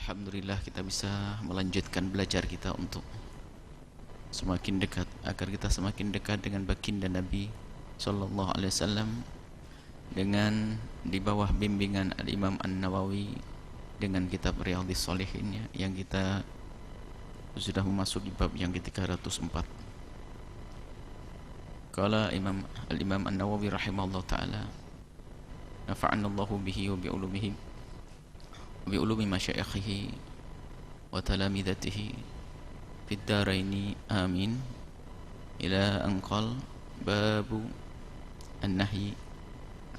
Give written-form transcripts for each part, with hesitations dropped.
Alhamdulillah kita bisa melanjutkan belajar kita untuk semakin dekat, agar kita semakin dekat dengan baginda Nabi sallallahu alaihi wasallam, dengan di bawah bimbingan Al-Imam An-Nawawi, dengan kitab Riyadhis Shalihin yang kita sudah memasuki bab yang ke-304. Qala Al-Imam An-Nawawi rahimahullah taala, nafa'ana Allahu bihi wa bi ulumihi wa bi ulumi masyayikhihi wa talamidatihi fid daraini amin, ila an qala babu an-nahyi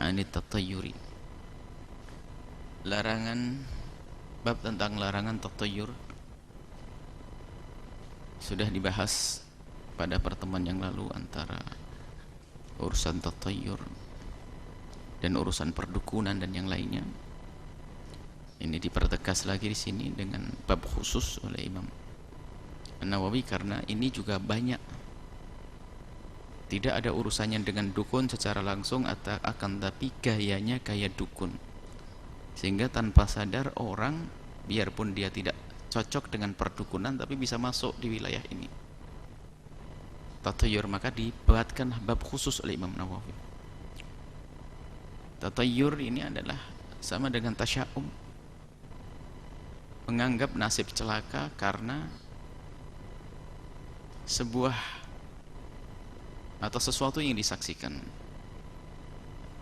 'anit tatayyuri. Larangan, bab tentang larangan tatayyur sudah dibahas pada pertemuan yang lalu antara urusan tatayyur dan urusan perdukunan dan yang lainnya. Ini dipertegas lagi di sini dengan bab khusus oleh Imam An-Nawawi, karena ini juga banyak tidak ada urusannya dengan dukun secara langsung, akan tapi gayanya gaya dukun, sehingga tanpa sadar orang, biarpun dia tidak cocok dengan perdukunan, tapi bisa masuk di wilayah ini tatayyur. Maka dibuatkan bab khusus oleh Imam Nawawi. Tatayyur ini adalah sama dengan tasya'um, menganggap nasib celaka karena sebuah atau sesuatu yang disaksikan.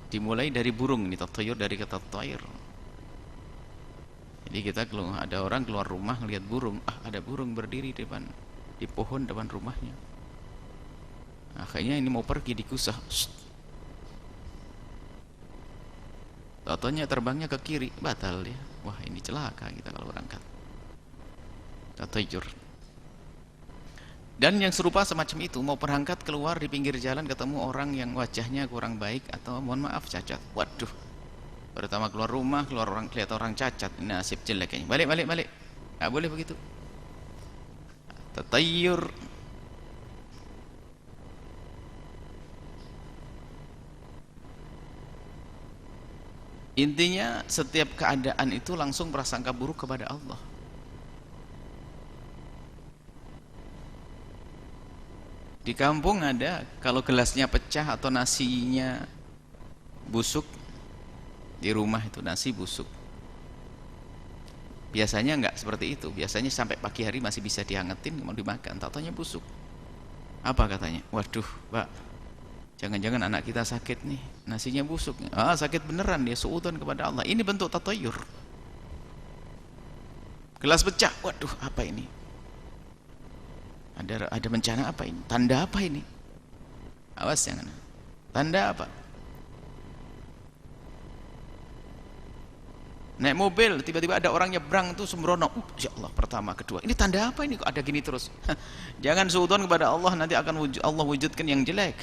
Dimulai dari burung, ini tatayyur dari kata tayr. Jadi kita ada orang keluar rumah ngelihat burung, ada burung berdiri di pohon depan rumahnya. Akhirnya ini mau pergi dikusah, tatonya terbangnya ke kiri, batal dia. Wah, ini celaka kita kalau berangkat. Tatayyur. Dan yang serupa semacam itu, mau berangkat keluar di pinggir jalan ketemu orang yang wajahnya kurang baik atau mohon maaf cacat. Waduh, pertama keluar rumah, lihat orang cacat, ini nasib jelek kayaknya. Balik. Nggak boleh begitu. Tatayyur. Intinya setiap keadaan itu langsung prasangka buruk kepada Allah. Di kampung ada, kalau gelasnya pecah atau nasinya busuk, di rumah itu nasi busuk, biasanya enggak seperti itu. Biasanya sampai pagi hari masih bisa dihangetin, mau dimakan, tak-taunya busuk. Apa katanya? Waduh, Pak, jangan-jangan anak kita sakit nih, nasinya busuk. Sakit beneran, dia suudzon kepada Allah. Ini bentuk tatayyur. Gelas pecah, waduh, apa ini? Ada bencana apa ini? Tanda apa ini? Awas jangan. Tanda apa? Naik mobil, tiba-tiba ada orang nyebrang tuh sembrono. Ya Allah, pertama, kedua. Ini tanda apa ini kok ada gini terus? Jangan suudzon kepada Allah, nanti akan Allah wujudkan yang jelek.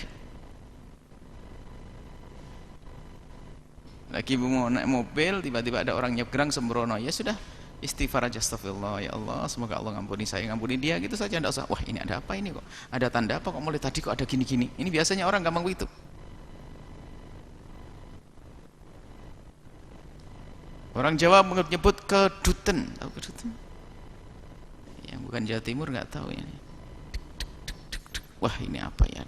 Lagi mau naik mobil, tiba-tiba ada orang nyebrang sembrono. Ya sudah, istighfar aja, astagfirullah, ya Allah, semoga Allah ngampuni saya, ngampuni dia, gitu saja. Tidak usah, wah ini ada apa ini kok? Ada tanda apa kok mulai tadi kok ada gini-gini? Ini biasanya orang gampang begitu. Orang Jawa menyebut keduten. Tahu keduten? Yang bukan Jawa Timur nggak tahu ini. Wah ini apa ya,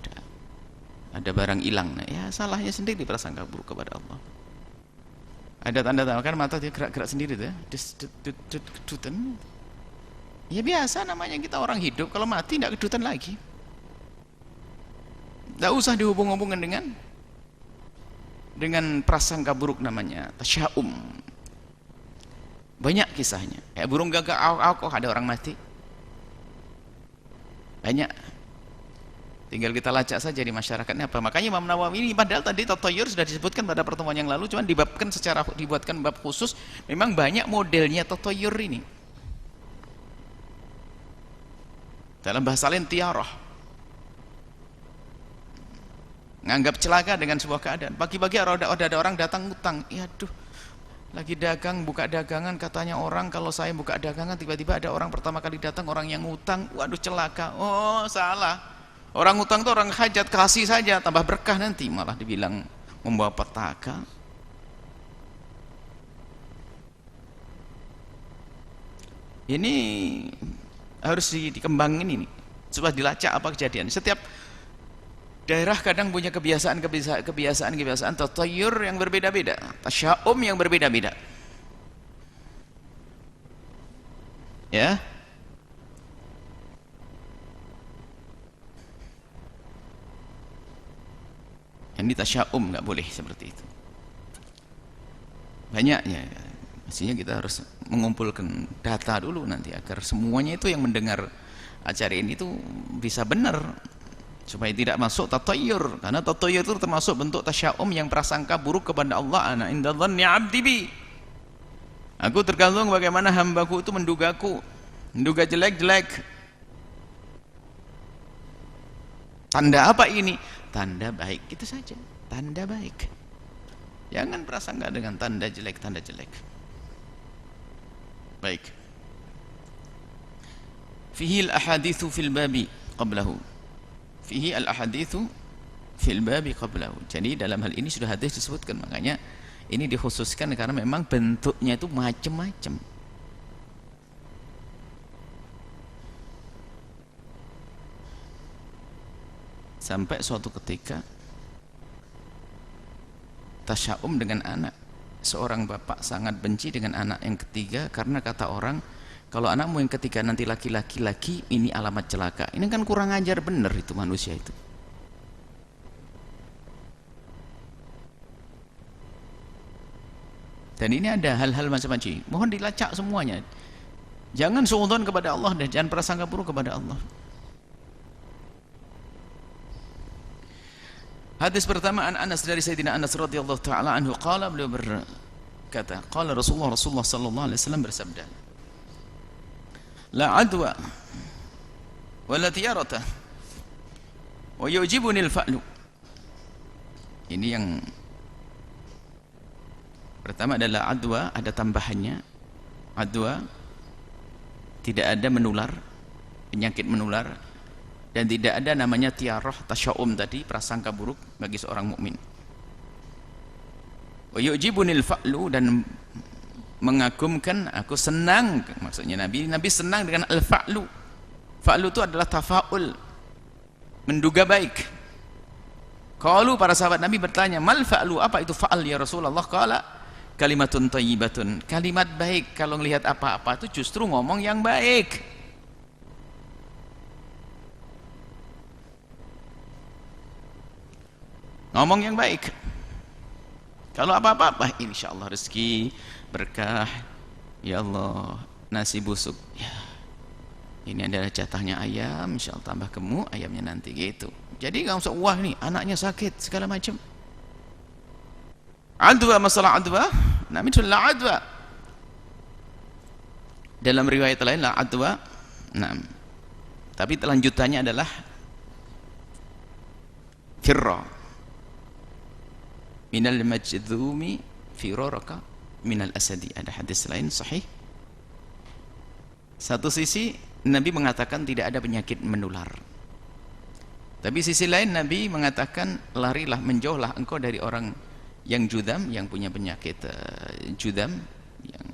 ada barang hilang. Nah, ya salahnya sendiri, prasangka buruk kepada Allah. Ada tanda-tanda, kan mata dia gerak-gerak sendiri tuh ya. Kedutan. Ya biasa namanya, kita orang hidup, kalau mati tidak kedutan lagi. Tidak usah dihubung-hubungkan dengan prasangka buruk, namanya tasya'um. Banyak kisahnya. Kayak burung gagak kok ada orang mati. Banyak. Tinggal kita lacak saja di masyarakatnya apa. Makanya Imam Nawawi ini, padahal tadi tatayyur sudah disebutkan pada pertemuan yang lalu, cuman dibuatkan bab khusus. Memang banyak modelnya tatayyur ini. Dalam bahasa lain tiarah. Nganggap celaka dengan sebuah keadaan. Pagi-pagi ada orang datang ngutang. Ya aduh, lagi dagang, buka dagangan, katanya orang kalau saya buka dagangan, tiba-tiba ada orang pertama kali datang, orang yang ngutang. Waduh, celaka. Oh, salah. Orang utang itu orang hajat, kasih saja, tambah berkah, nanti malah dibilang membawa petaka. Ini harus dikembangin ini supaya dilacak apa kejadian. Setiap daerah kadang punya kebiasaan tatayur yang berbeda-beda, tasya'um yang berbeda-beda. Ya. Yang tasya'um nggak boleh seperti itu. Banyaknya. Mestinya kita harus mengumpulkan data dulu nanti agar semuanya itu yang mendengar acara ini itu bisa benar, supaya tidak masuk tatayur, karena tatayur itu termasuk bentuk tasya'um yang prasangka buruk kepada Allah. Ana inda dhanni 'abdi bi, aku tergantung bagaimana hambaku itu mendugaku, menduga jelek-jelek. Tanda apa ini? Tanda baik, itu saja, tanda baik. Jangan prasangka dengan tanda jelek. Baik. Fihi al-ahaditsu fil babi qablahu. Fihi al-ahaditsu fil babi qablahu. Jadi dalam hal ini sudah hadis disebutkan, makanya ini dikhususkan karena memang bentuknya itu macam-macam. Sampai suatu ketika tasya'um dengan anak. Seorang bapak sangat benci dengan anak yang ketiga karena kata orang, kalau anakmu yang ketiga nanti laki-laki, ini alamat celaka. Ini kan kurang ajar bener itu manusia itu. Dan ini ada hal-hal macam-macam. Mohon dilacak semuanya. Jangan suudzon kepada Allah dan jangan prasangka buruk kepada Allah. Hadis pertama an Anas dari Sayyidina Anas radhiyallahu taala anhu qala, beliau berkata, qala Rasulullah sallallahu alaihi wasallam bersabda, la adwa wa la tiyarata wa yujibuni al-fa'lu. Ini yang pertama adalah adwa, ada tambahannya. Adwa tidak ada menular, penyakit menular, dan tidak ada namanya tiarah, tasya'um tadi, prasangka buruk bagi seorang mukmin. Wa yu'jibunil fa'lu, dan mengagumkan, aku senang, maksudnya Nabi senang dengan al-fa'lu. Fa'lu itu adalah tafa'ul, menduga baik. Qalu, para sahabat Nabi bertanya, mal fa'lu, apa itu fa'al ya Rasulullah? Qala kalimatun thayyibatun, kalimat baik. Kalau melihat apa-apa itu justru ngomong yang baik. Ngomong yang baik. Kalau apa-apa, insya Allah rezeki, berkah, ya Allah, nasi busuk, ya, ini adalah jatahnya ayam, insya Allah tambah gemuk ayamnya nanti, gitu. Jadi nggak usah, wah nih anaknya sakit segala macam. Adwa, masalah adwa, namanya la adwa. Dalam riwayat lain la adwa, nah, tapi lanjutannya adalah firra minal majdhumi firaraka minal asadi. Ada hadis lain sahih. Satu sisi Nabi mengatakan tidak ada penyakit menular, tapi sisi lain Nabi mengatakan larilah, menjauhlah engkau dari orang yang judam, yang punya penyakit judam, yang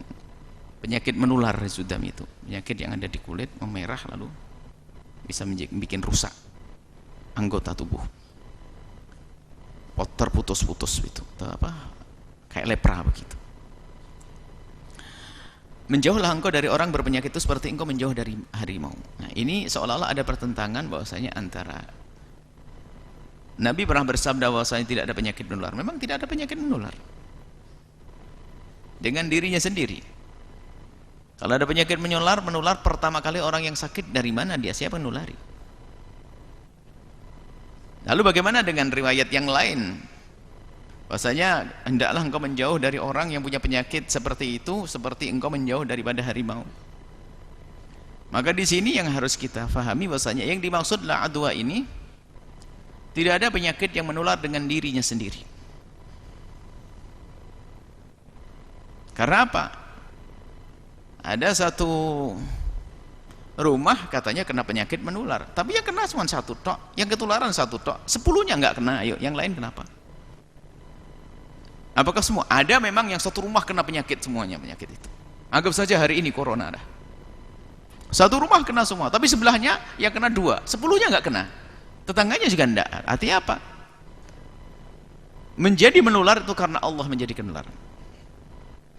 penyakit menular. Judam itu penyakit yang ada di kulit, memerah lalu bisa bikin rusak anggota tubuh, terputus-putus itu, apa, kayak lepra begitu. Menjauhlah engkau dari orang berpenyakit itu seperti engkau menjauh dari harimau. Nah, ini seolah-olah ada pertentangan bahwasanya antara Nabi pernah bersabda bahwasanya tidak ada penyakit menular. Memang tidak ada penyakit menular dengan dirinya sendiri. Kalau ada penyakit menular pertama kali orang yang sakit dari mana dia, siapa yang nulari? Lalu bagaimana dengan riwayat yang lain? Bahwasanya hendaklah engkau menjauh dari orang yang punya penyakit seperti itu, seperti engkau menjauh daripada harimau. Maka di sini yang harus kita fahami bahwasanya yang dimaksud la adwa ini tidak ada penyakit yang menular dengan dirinya sendiri. Karena apa? Ada satu rumah katanya kena penyakit menular, tapi yang kena cuma satu tok, yang ketularan satu tok, 10-nya nggak kena. Ayo, yang lain kenapa? Apakah semua? Ada memang yang satu rumah kena penyakit semuanya, penyakit itu. Anggap saja hari ini corona dah. Satu rumah kena semua, tapi sebelahnya yang kena 2, 10-nya nggak kena, tetangganya juga enggak. Artinya apa? Menjadi menular itu karena Allah menjadikan menular,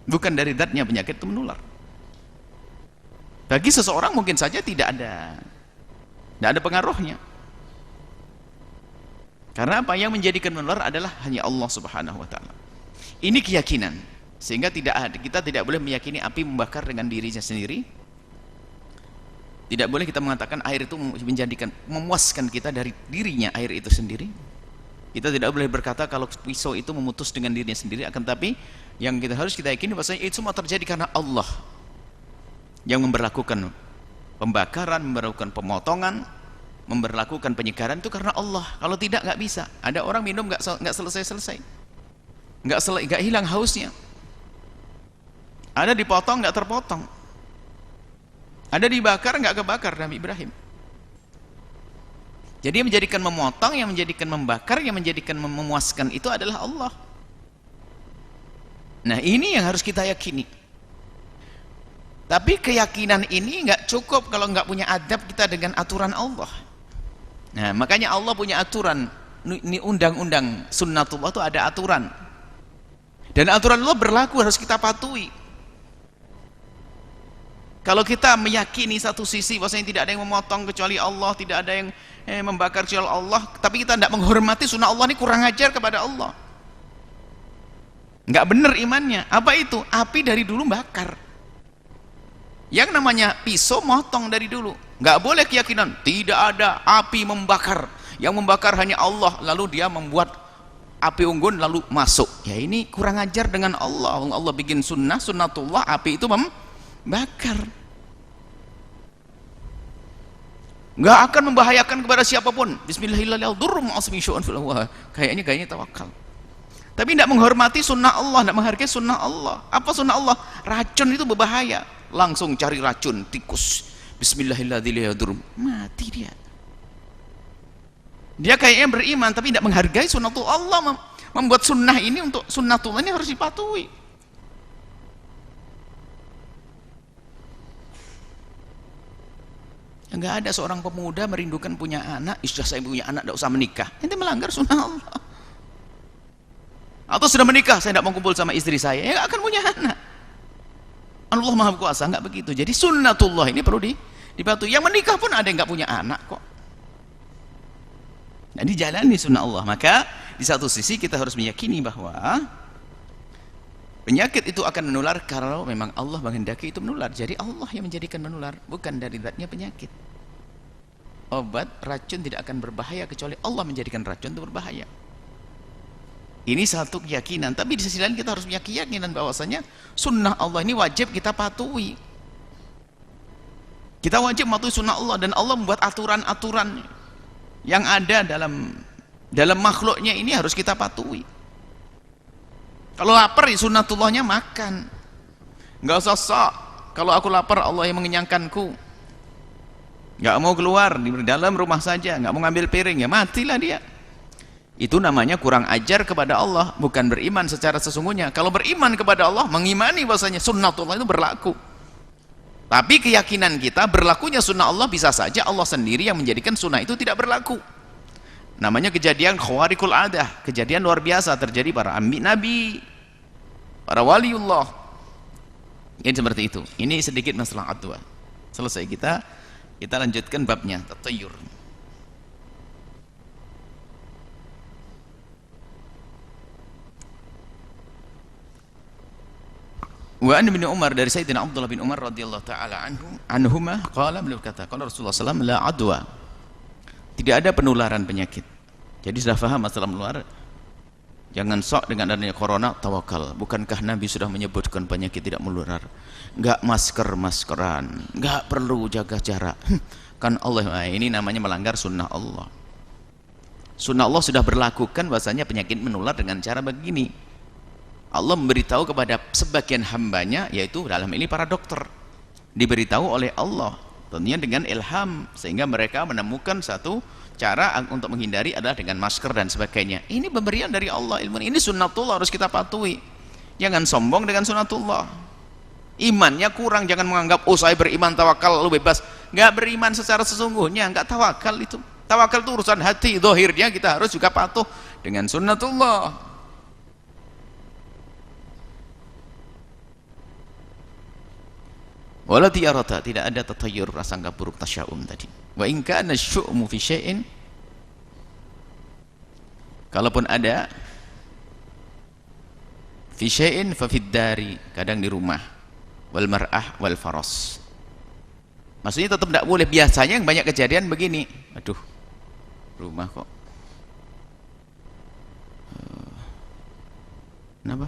bukan dari zatnya penyakit itu menular. Bagi seseorang mungkin saja tidak ada pengaruhnya, karena apa? Yang menjadikan menular adalah hanya Allah Subhanahu wa Ta'ala. Ini keyakinan, sehingga kita tidak boleh meyakini api membakar dengan dirinya sendiri. Tidak boleh kita mengatakan air itu memuaskan kita dari dirinya air itu sendiri. Kita tidak boleh berkata kalau pisau itu memutus dengan dirinya sendiri. Akan tapi yang harus kita yakini bahwasanya itu semua terjadi karena Allah yang memberlakukan pembakaran, memberlakukan pemotongan, memberlakukan penyegaran, itu karena Allah. Kalau tidak, nggak bisa. Ada orang minum nggak selesai, nggak hilang hausnya. Ada dipotong nggak terpotong, ada dibakar nggak kebakar Nabi Ibrahim. Jadi yang menjadikan memotong, yang menjadikan membakar, yang menjadikan memuaskan itu adalah Allah. Nah, ini yang harus kita yakini. Tapi keyakinan ini nggak cukup kalau nggak punya adab kita dengan aturan Allah. Nah, makanya Allah punya aturan. Ini undang-undang sunnatullah itu ada aturan, dan aturan Allah berlaku, harus kita patuhi. Kalau kita meyakini satu sisi bahwasanya tidak ada yang memotong kecuali Allah, tidak ada yang membakar kecuali Allah, tapi kita tidak menghormati sunnah Allah, ini kurang ajar kepada Allah, nggak benar imannya. Apa itu? Api dari dulu bakar. Yang namanya pisau motong dari dulu. Nggak boleh keyakinan tidak ada api membakar, yang membakar hanya Allah, lalu dia membuat api unggun lalu masuk. Ya, ini kurang ajar dengan Allah. Allah bikin sunnatullah, api itu bakar, nggak akan membahayakan kepada siapapun. Bismillahirrahmanirrahim. Kayaknya gayanya tawakal, tapi tidak menghormati sunnah Allah, tidak menghargai sunnah Allah. Apa sunnah Allah? Racun itu berbahaya, langsung cari racun tikus, Bismillahirrahmanirrahim, mati dia. Dia kayaknya beriman tapi tidak menghargai sunnatullah. Allah membuat sunnah ini untuk sunnatullah, ini harus dipatuhi. Enggak ada seorang pemuda merindukan punya anak, sudah saya punya anak, tidak usah menikah. Ini melanggar sunnah Allah. Atau sudah menikah, saya tidak mau kumpul sama istri saya, ya nggak akan punya anak. Allah Maha Kuasa, nggak begitu. Jadi sunnatullah ini perlu dipatuhi. Yang menikah pun ada yang nggak punya anak kok. Nah, dijalani sunnah Allah. Maka di satu sisi kita harus meyakini bahwa penyakit itu akan menular kalau memang Allah menghendaki itu menular. Jadi Allah yang menjadikan menular, bukan dari zatnya penyakit. Obat, racun tidak akan berbahaya kecuali Allah menjadikan racun itu berbahaya. Ini satu keyakinan. Tapi di sisi lain kita harus punya keyakinan bahwasanya sunnah Allah ini wajib kita patuhi. Kita wajib mematuhi sunnah Allah, dan Allah membuat aturan-aturan yang ada dalam makhluknya ini harus kita patuhi. Kalau lapar, ya sunnatullahnya makan, nggak usah sok. Kalau aku lapar, Allah yang mengenyangkanku. Nggak mau keluar, di dalam rumah saja, nggak mau ngambil piring, ya matilah dia. Itu namanya kurang ajar kepada Allah, bukan beriman secara sesungguhnya. Kalau beriman kepada Allah, mengimani bahwasanya sunnatullah itu berlaku. Tapi keyakinan kita berlakunya sunnah Allah, bisa saja Allah sendiri yang menjadikan sunnah itu tidak berlaku. Namanya kejadian khawariqul adah, kejadian luar biasa terjadi para nabi, para waliullah. Ini seperti itu. Ini sedikit masalah adwa. Selesai kita lanjutkan babnya tatayyur. Wa an bin Umar, dari Sayyidina Abdullah bin Umar radhiyallahu taala anhuma qala, beliau kata, qala Rasulullah sallallahu alaihi wasallam, la adwa, tidak ada penularan penyakit. Jadi sudah paham masalah menular. Jangan sok dengan adanya corona tawakal. Bukankah Nabi sudah menyebutkan penyakit tidak menular? Enggak maskeran, enggak perlu jaga jarak. Kan Allah, ini namanya melanggar sunnah Allah. Sunnah Allah sudah berlakukan bahasanya penyakit menular dengan cara begini. Allah memberitahu kepada sebagian hambanya, yaitu dalam ini para dokter, diberitahu oleh Allah tentunya dengan ilham, sehingga mereka menemukan satu cara untuk menghindari adalah dengan masker dan sebagainya. Ini pemberian dari Allah ilmu ini, sunnatullah harus kita patuhi. Jangan sombong dengan sunnatullah. Imannya kurang, jangan menganggap oh saya beriman tawakal lalu bebas. Nggak beriman secara sesungguhnya, nggak tawakal itu. Tawakal itu urusan hati, zahirnya kita harus juga patuh dengan sunnatullah. Wala tiyarata, tidak ada tatayur, prasangka buruk, tasya'um tadi. Wa in kana syu'mu fi syai'in, kalaupun ada fi syai'in fa fid dari, kadang di rumah, wal mar'ah wal faras. Maksudnya tetap tidak boleh. Biasanya yang banyak kejadian begini, aduh rumah kok kenapa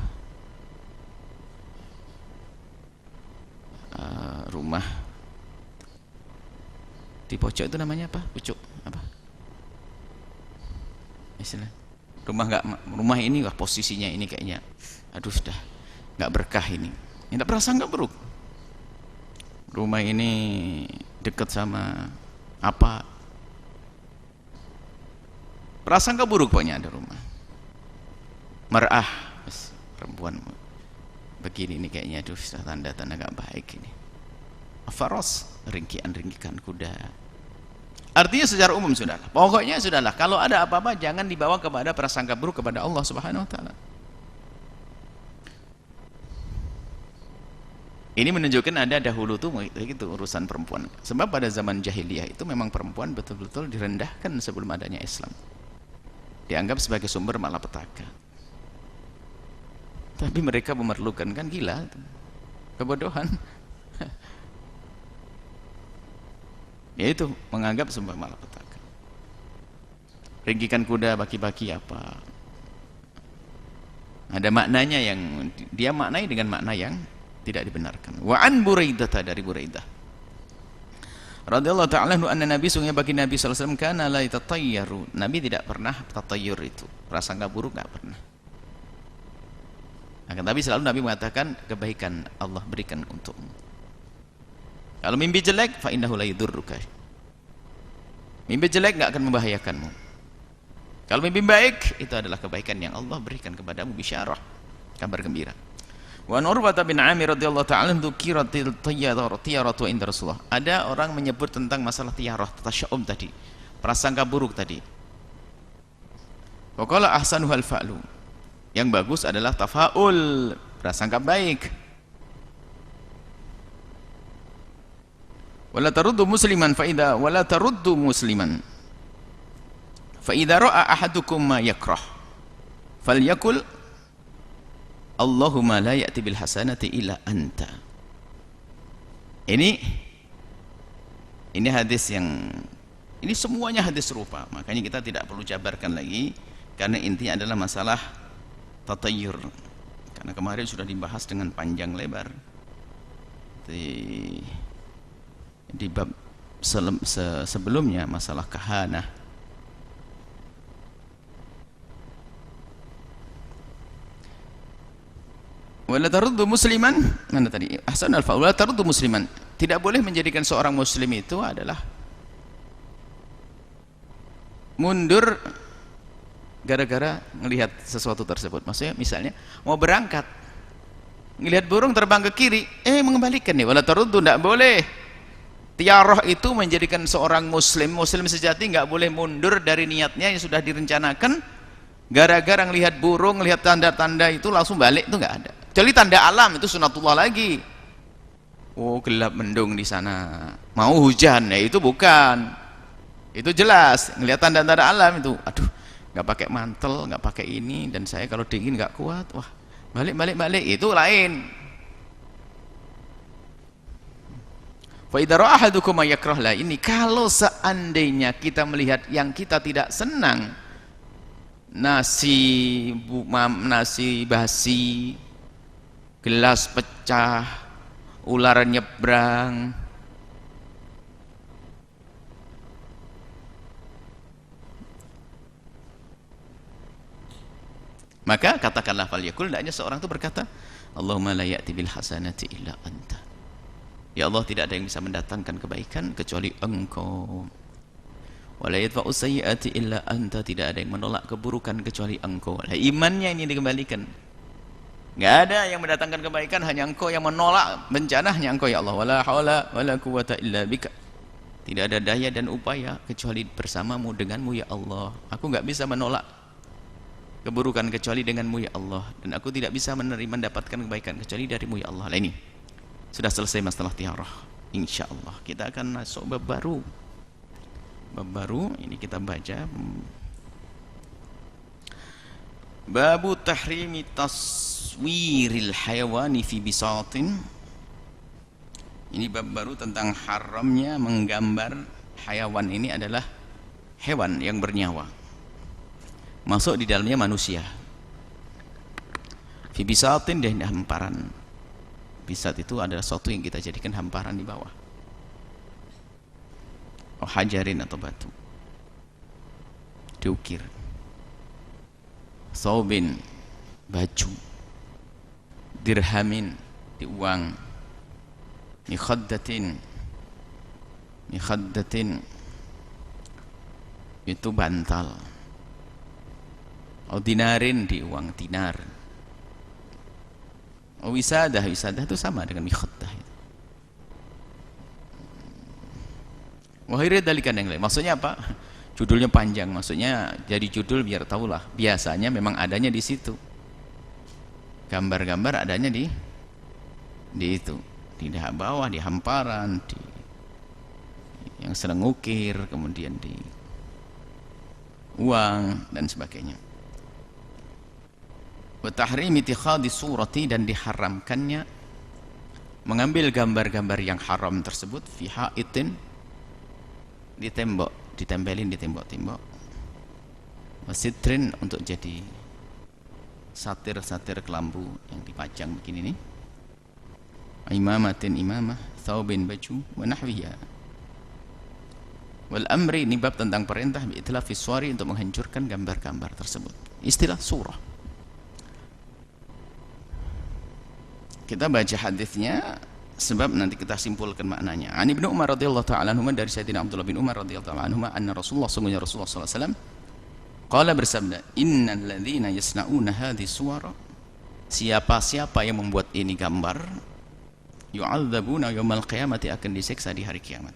rumah di pojok itu namanya apa, pucuk apa istilah, rumah ini wah posisinya ini kayaknya aduh sudah nggak berkah ini tidak prasangka buruk. Rumah ini dekat sama apa, prasangka buruk pokoknya ada rumah. Mar'ah, perempuan begini ini kayaknya aduh sudah tanda-tanda gak baik ini. Faros, ringkian-ringkikan kuda. Artinya secara umum sudahlah, pokoknya sudahlah, kalau ada apa-apa jangan dibawa kepada prasangka buruk kepada Allah Subhanahu wa taala. Ini menunjukkan ada dahulu tuh itu urusan perempuan. Sebab pada zaman jahiliyah itu memang perempuan betul-betul direndahkan sebelum adanya Islam. Dianggap sebagai sumber malapetaka. Tapi mereka memerlukan, kan gila kebodohan. Yaitu menganggap sumber malapetaka. Ringkikan kuda, baki-baki apa? Ada maknanya yang dia maknai dengan makna yang tidak dibenarkan. Wa an Buraidah, dari Buraidah radhiyallahu ta'ala anhu, anna Nabi, sungguh bagi Nabi sallallahu alaihi wasallam, kana la yatatayyaru, Nabi tidak pernah tatayyur, itu prasangka buruk enggak pernah. Akan tapi selalu Nabi mengatakan kebaikan Allah berikan untukmu. Kalau mimpi jelek, fa innahu la yadurruka, mimpi jelek enggak akan membahayakanmu. Kalau mimpi baik, itu adalah kebaikan yang Allah berikan kepadamu, bisyarah, kabar gembira. Wa Urwah bin Amir radhiyallahu ta'ala dzukiratil tiyaratu inda Rasulullah. Ada orang menyebut tentang masalah tiyarah, tasya'um tadi, prasangka buruk tadi. Wa qala ahsanuhal fa'lu, yang bagus adalah tafaul, prasangka baik. Wala taruddu musliman fa idza wala taruddu musliman fa idza ra'a ahadukum ma yakrah falyakul Allahumma la ya'ti bil hasanati illa anta. Ini hadis yang ini semuanya hadis serupa, makanya kita tidak perlu jabarkan lagi karena intinya adalah masalah tatayyur. Karena kemarin sudah dibahas dengan panjang lebar di bab sebelumnya masalah kahanah. Wala taruddu musliman, mana tadi? Ahsan al-faul, wala taruddu musliman. Tidak boleh menjadikan seorang muslim itu adalah mundur gara-gara melihat sesuatu tersebut. Maksudnya misalnya mau berangkat, ngelihat burung terbang ke kiri, mengembalikan nih. Wala taruddu, tidak boleh. Tiarah itu menjadikan seorang muslim sejati nggak boleh mundur dari niatnya yang sudah direncanakan. Gara-gara ngelihat burung, ngelihat tanda-tanda itu langsung balik, itu nggak ada. Kecuali tanda alam, itu sunatullah lagi. Oh gelap mendung di sana, mau hujan, ya itu bukan. Itu jelas ngelihat tanda-tanda alam itu. Aduh, nggak pakai mantel, nggak pakai ini, dan saya kalau dingin nggak kuat. Wah, balik, itu lain. Fa idza ra'a ahadukum ma yakrah, la ini kalau seandainya kita melihat yang kita tidak senang, nasi basi, gelas pecah, ular nyebrang, maka katakanlah falyakul, hendaknya seorang itu berkata Allahumma la ya'ti bil hasanati illa anta, ya Allah tidak ada yang bisa mendatangkan kebaikan kecuali engkau. Wa la yadfa'u sayyi'ati illa anta, tidak ada yang menolak keburukan kecuali engkau. Imannya ini dikembalikan. Nggak ada yang mendatangkan kebaikan, hanya Engkau. Yang menolak bencana hanya Engkau ya Allah. Wala haula wala quwata illa bika. Tidak ada daya dan upaya kecuali bersamamu, denganmu ya Allah. Aku nggak bisa menolak keburukan kecuali denganmu ya Allah, dan aku tidak bisa menerima mendapatkan kebaikan kecuali darimu ya Allah. Nah, ini sudah selesai masalah tiarah. Insya Allah kita akan masuk bab baru. Bab baru ini kita baca, babu tahrimi taswiril hayawani fi bisatin. Ini bab baru tentang haramnya menggambar hayawan. Ini adalah hewan yang bernyawa, masuk di dalamnya manusia. Fi bisatin, di hamparan. Bisat itu adalah sesuatu yang kita jadikan hamparan di bawah, oh hajarin atau batu, diukir. Thawbin, baju. Dirhamin, di uang. Mikhaddatin, itu bantal. Oh dinarin, di uang dinar. Oh wisadah itu sama dengan mikhaddah. Wahirnya dalikan yang lain. Maksudnya apa? Judulnya panjang, maksudnya jadi judul biar tahulah. Biasanya memang adanya di situ. Gambar-gambar adanya di itu, di bawah, di hamparan, di yang sedang ngukir, kemudian di uang dan sebagainya. Wa tahrimi ittikhadhi surati, dan diharamkannya mengambil gambar-gambar yang haram tersebut fi haitin, di tembok, ditempelin di tembok-tembok. Wasitrin, untuk jadi satir-satir kelambu yang dipajang begini nih. Imamatin, imamah. Thawbin, baju. Wa nahwiha. Wal amri, ini bab tentang perintah bi'itlafi suwari, untuk menghancurkan gambar-gambar tersebut. Istilah surah. Kita baca hadisnya sebab nanti kita simpulkan maknanya. An Ibnu Umar radhiyallahu ta'ala anhuma, dari Sayyidina Abdullah bin Umar radhiyallahu ta'ala anhuma, anna Rasulullah, sungguhnya Rasulullah sallallahu alaihi wasallam qala, bersabda, innal ladzina yasna'una hadhihi suwara, siapa-siapa yang membuat ini gambar, yu'adzabuna yaumal qiyamati, akan disiksa di hari kiamat.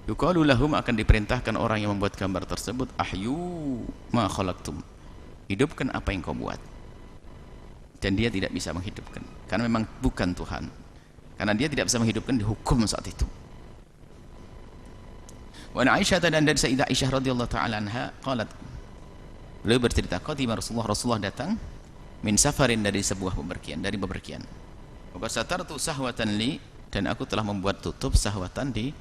Yuqalu lahum, akan diperintahkan orang yang membuat gambar tersebut, ahyu ma khalaqtum, hidupkan apa yang kau buat. Dan dia tidak bisa menghidupkan, karena memang bukan Tuhan. Karena dia tidak bisa menghidupkan, dihukum saat itu. Wa Aisyah, dan dari Sayyidah Aisyah radhiyallahu ta'ala anha qalat, beliau bercerita, qadima Rasulullah datang min safarin, dari sebuah bepergian, dari bepergian. Wa satartu sahwatan li, dan aku telah membuat tutup sahwatan di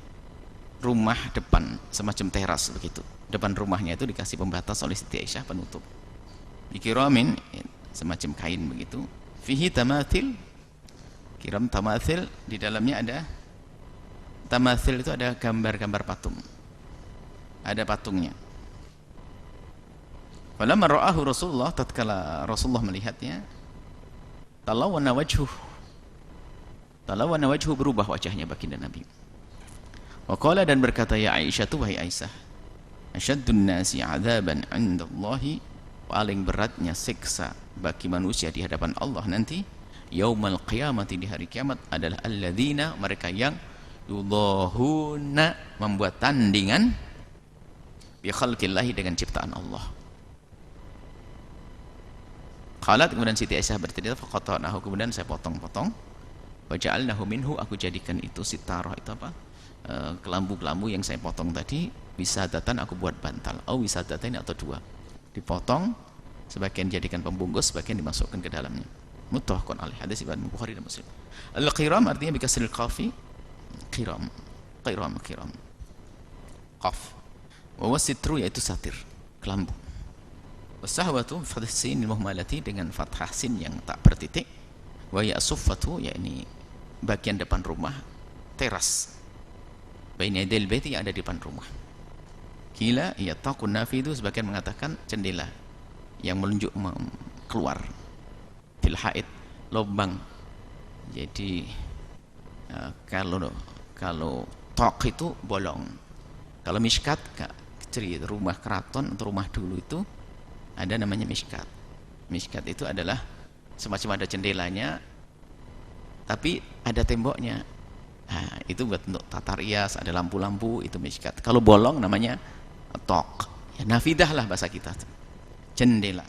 rumah depan, semacam teras begitu. Depan rumahnya itu dikasih pembatas oleh Siti Aisyah, penutup. Dikiramin, semacam kain begitu. Fihi tamathil, kiram tamathil, di dalamnya ada tamathil, itu ada gambar-gambar patung, ada patungnya. Falamma ra'ahu Rasulullah, tatkala Rasulullah melihatnya, talawwana wajhu, berubah wajahnya baginda Nabi. Wa qala, dan berkata, ya Aisyah, wahai Aisyah, asyaddun nasi 'adzaban 'indallahi, paling beratnya siksa bagi manusia di hadapan Allah nanti yaumal qiyamati, di hari kiamat, adalah alladzina, mereka yang yudahuna, membuat tandingan bi khalqillahi, dengan ciptaan Allah. Qalat, kemudian Siti Aisyah bercerita, faqatanahu, kemudian saya potong-potong, wa ja'alnahu minhu, aku jadikan itu sitarah, itu apa, kelambu-kelambu yang saya potong tadi, wisadatan, aku buat bantal, atau wisadatan, atau dua, dipotong, sebagian jadikan pembungkus, sebagian dimasukkan ke dalamnya. Muttafaqun alaih, hadis riwayat Bukhari dan Muslim. Al-qiram artinya bikasril qafi, qiram, qaf. Wa wasitru, yaitu satir, kelambu. Wasahwatu fathah sin muhmalati, dengan fathah sin yang tak bertitik. Wa ya'suffatu, yakni bagian depan rumah, teras. Baina yadil baiti, ada di depan rumah. Kila yattaqun nafidu, sebagian mengatakan jendela yang menunjuk keluar. Fil haid, lubang. Jadi kalau tok itu bolong. Kalau miskat, rumah keraton atau rumah dulu itu ada namanya miskat. Miskat itu adalah semacam ada jendelanya tapi ada temboknya. Nah, itu buat untuk tata rias, ada lampu-lampu, itu miskat. Kalau bolong namanya tok. Ya, nafidah lah bahasa kita. Jendela.